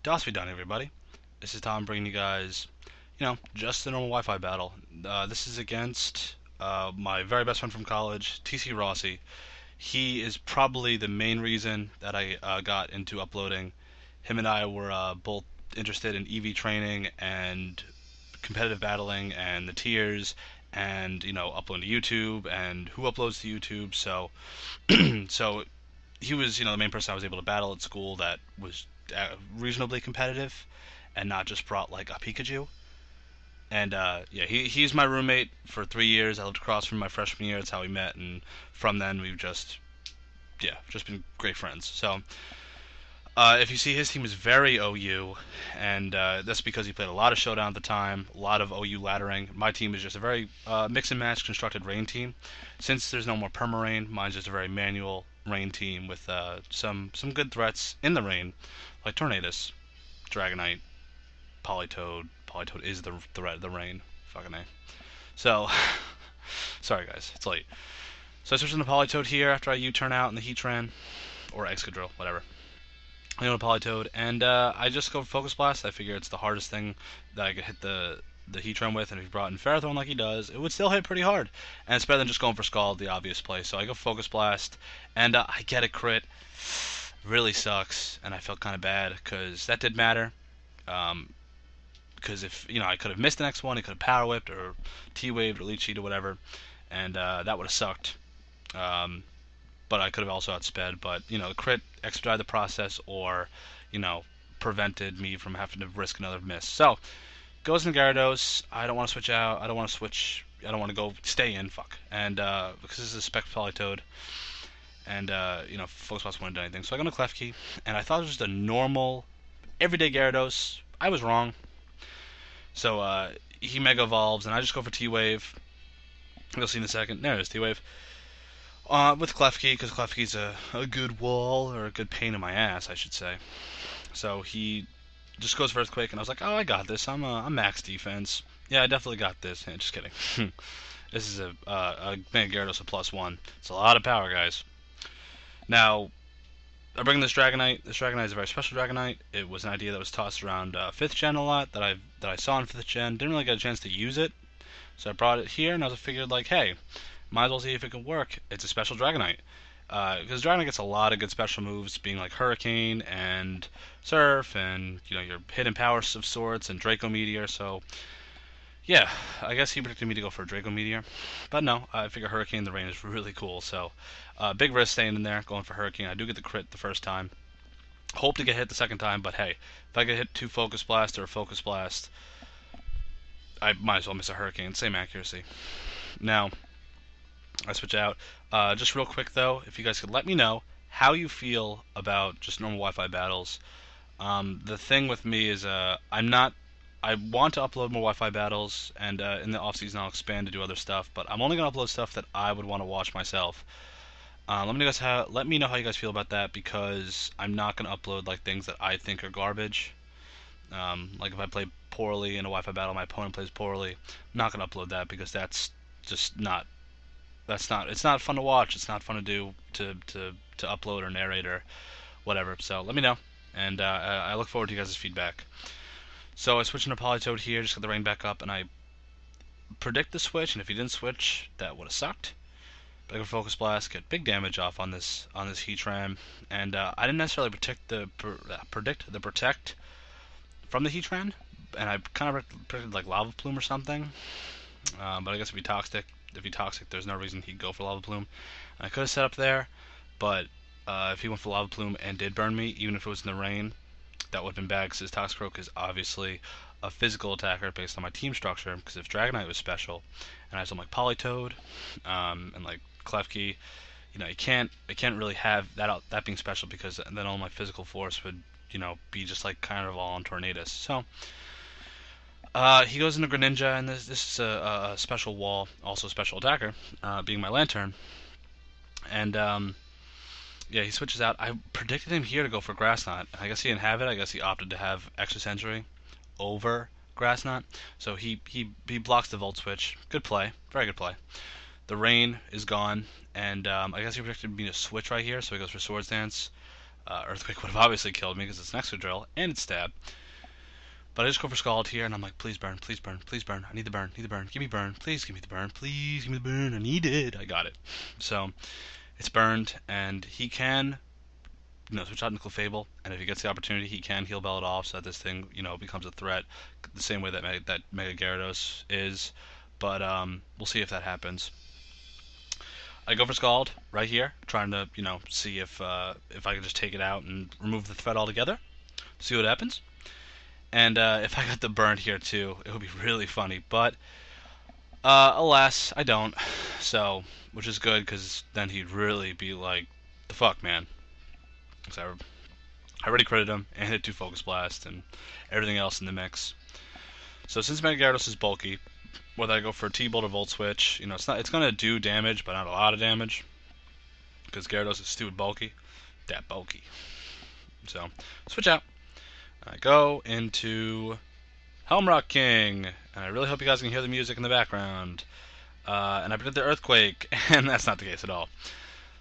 DOS be done, everybody. This is Tom bringing you guys, just a normal Wi-Fi battle. This is against my very best friend from college, TC Rossi. He is probably the main reason that I got into uploading. Him and I were both interested in EV training and competitive battling and the tiers and uploading to YouTube and who uploads to YouTube. So so he was the main person I was able to battle at school that was reasonably competitive and not just brought like a Pikachu. And yeah, he's my roommate for 3 years. I lived across from my freshman year. That's how we met, and from then we've just been great friends. So if you see, his team is very OU, and that's because he played a lot of Showdown at the time, a lot of OU laddering. My team is just a very mix and match constructed rain team. Since there's no more perma rain, mine's just a very manual rain team with some good threats in the rain, like Tornadus, Dragonite, Politoed. Politoed is the rain. Fucking A. So, sorry guys, it's late. So I switched into Politoed here after I U-turn out in the Heatran, or Excadrill, whatever. I go to Politoed, and I just go Focus Blast. I figure it's the hardest thing that I could hit the Heatran with, and if he brought in Ferrothorn like he does, it would still hit pretty hard. And it's better than just going for Scald, the obvious play. So I go Focus Blast, and I get a crit. Really sucks, and I felt kind of bad, because that did matter. Because if, I could have missed the next one, he could have Power Whipped, or T-Waved, or Leech Seed, or whatever, and that would have sucked. But I could have also outsped, but, the crit expedited the process, or, prevented me from having to risk another miss. So, goes into Gyarados. I don't want to switch out. I don't want to switch. I don't want to go stay in. Fuck. And because this is a Spec Politoed, and Focus Blast wouldn't do anything. So I go into Klefki, and I thought it was just a normal, everyday Gyarados. I was wrong. So he Mega Evolves, and I just go for T-Wave. You'll see in a second. There it is, T-Wave. With Klefki, because Klefki's a good wall, or a good pain in my ass, I should say. So he just goes for Earthquake, and I was like, oh, I got this. I'm max defense. Yeah, I definitely got this. Hey, just kidding. This is a Mega Gyarados a +1. It's a lot of power, guys. Now, I bring this Dragonite. This Dragonite is a very special Dragonite. It was an idea that was tossed around 5th gen a lot, that I saw in 5th gen. Didn't really get a chance to use it, so I brought it here, and I figured, like, hey, might as well see if it can work. It's a special Dragonite. Because Dragonite gets a lot of good special moves, being like Hurricane and Surf, and your hidden powers of sorts, and Draco Meteor. So yeah, I guess he predicted me to go for a Draco Meteor, but no, I figure Hurricane in the rain is really cool. So big risk staying in there, going for Hurricane. I do get the crit the first time. Hope to get hit the second time, but hey, if I get hit 2 Focus Blast or a Focus Blast, I might as well miss a Hurricane. Same accuracy. Now, I switch out. Just real quick though, if you guys could let me know how you feel about just normal Wi-Fi battles. The thing with me is I want to upload more Wi-Fi battles, and in the off-season I'll expand to do other stuff, but I'm only going to upload stuff that I would want to watch myself. Let me know how you guys feel about that, because I'm not going to upload like things that I think are garbage. Like if I play poorly in a Wi-Fi battle, my opponent plays poorly, I'm not going to upload that, because that's just not it's not fun to watch. It's not fun to do to upload or narrate or whatever. So let me know, and I look forward to you guys' feedback. So I switched into Politoed here, just got the rain back up, and I predict the switch, and if he didn't switch, that would have sucked. But I go Focus Blast, get big damage off on this Heatran, and I didn't necessarily predict the protect from the Heatran, and I kind of predicted like Lava Plume or something. But I guess if he toxic, there's no reason he'd go for Lava Plume. And I could have set up there, but if he went for Lava Plume and did burn me, even if it was in the rain, that would have been bad, because his Toxicroak is obviously a physical attacker based on my team structure. Because if Dragonite was special, and I have something like Politoed, and like Klefki, it can't really have that being special, because then all my physical force would be just like kind of all on Tornadus. So he goes into Greninja, and this is a special wall, also a special attacker, being my Lantern. And yeah, he switches out. I predicted him here to go for Grass Knot. I guess he didn't have it. I guess he opted to have Extra Sensory over Grass Knot. So he blocks the Volt Switch. Good play. Very good play. The rain is gone, and I guess he predicted me to switch right here, so he goes for Swords Dance. Earthquake would have obviously killed me because it's an extra drill and it's stab. But I just go for Scald here, and I'm like, please burn, please burn, please burn. I need the burn, give me burn, please give me the burn, please give me the burn. I need it. I got it. So it's burned, and he can, switch out Nickel Fable, and if he gets the opportunity, he can heal Bell it off so that this thing, becomes a threat, the same way that Mega Gyarados is. But we'll see if that happens. I go for Scald right here, trying to, see if I can just take it out and remove the threat altogether. See what happens. And if I got the burn here too, it would be really funny. But alas, I don't. So, which is good, because then he'd really be like, the fuck, man. Because I already critted him and hit 2 Focus Blast and everything else in the mix. So since Mega Gyarados is bulky, whether I go for a T-Bolt or Volt Switch, it's gonna do damage, but not a lot of damage, because Gyarados is stupid bulky. That bulky. So switch out. I go into Helmrock King, and I really hope you guys can hear the music in the background. And I predict the Earthquake, and that's not the case at all.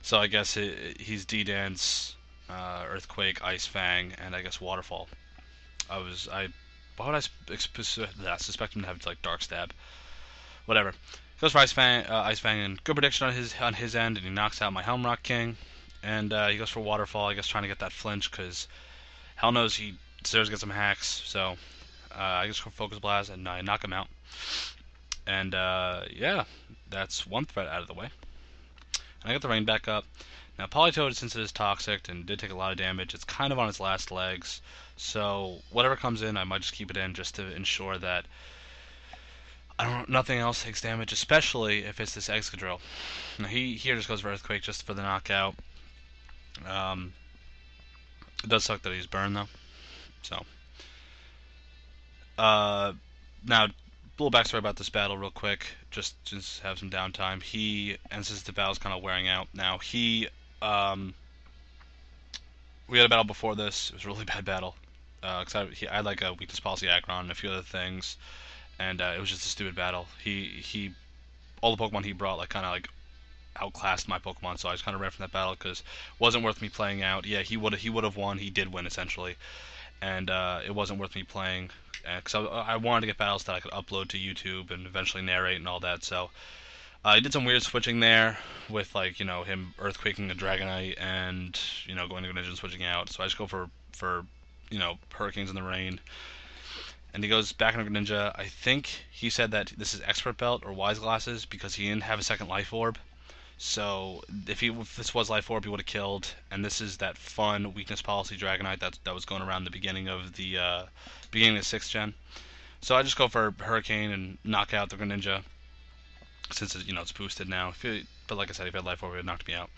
So I guess he's D-Dance, Earthquake, Ice Fang, and I guess Waterfall. Why would I suspect him to have like Dark Stab? Whatever. Goes for Ice Fang, and good prediction on his end, and he knocks out my Helmrock King. And he goes for Waterfall, I guess, trying to get that flinch, because hell knows he deserves to get some hacks. So I just go for Focus Blast, and I knock him out. And yeah, that's one threat out of the way. And I got the Rain back up. Now Politoed, since it is toxic and did take a lot of damage, it's kind of on its last legs. So whatever comes in, I might just keep it in, just to ensure that nothing else takes damage, especially if it's this Excadrill. Now he here just goes for Earthquake just for the knockout. It does suck that he's burned though. So now a little backstory about this battle real quick, just have some downtime. And since the battle's kind of wearing out now, we had a battle before this. It was a really bad battle. Cause I had like a weakness policy Aggron and a few other things, and it was just a stupid battle. All the Pokemon he brought like kind of like outclassed my Pokemon, so I just kind of ran from that battle because it wasn't worth me playing out. Yeah, he would have won. He did win essentially, and it wasn't worth me playing, because I wanted to get battles that I could upload to YouTube and eventually narrate and all that. So I did some weird switching there with like him Earthquaking a Dragonite and going to Greninja and switching out. So I just go for Hurricanes in the Rain. And he goes back into Greninja. I think he said that this is Expert Belt or Wise Glasses because he didn't have a second Life Orb. So if this was Life Orb, he would have killed. And this is that fun weakness policy Dragonite that was going around the beginning of the 6th gen. So I just go for Hurricane and knock out the Greninja, since it's boosted now. But like I said, if he had Life Orb, he would have knocked me out.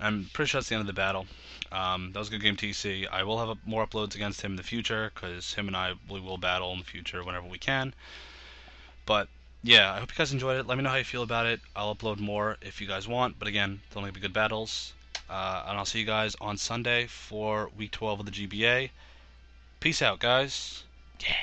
I'm pretty sure that's the end of the battle. That was a good game, TC. I will have more uploads against him in the future, because him and I will battle in the future whenever we can. But yeah, I hope you guys enjoyed it. Let me know how you feel about it. I'll upload more if you guys want, but again, they'll only be good battles. And I'll see you guys on Sunday for Week 12 of the GBA. Peace out, guys. Yeah.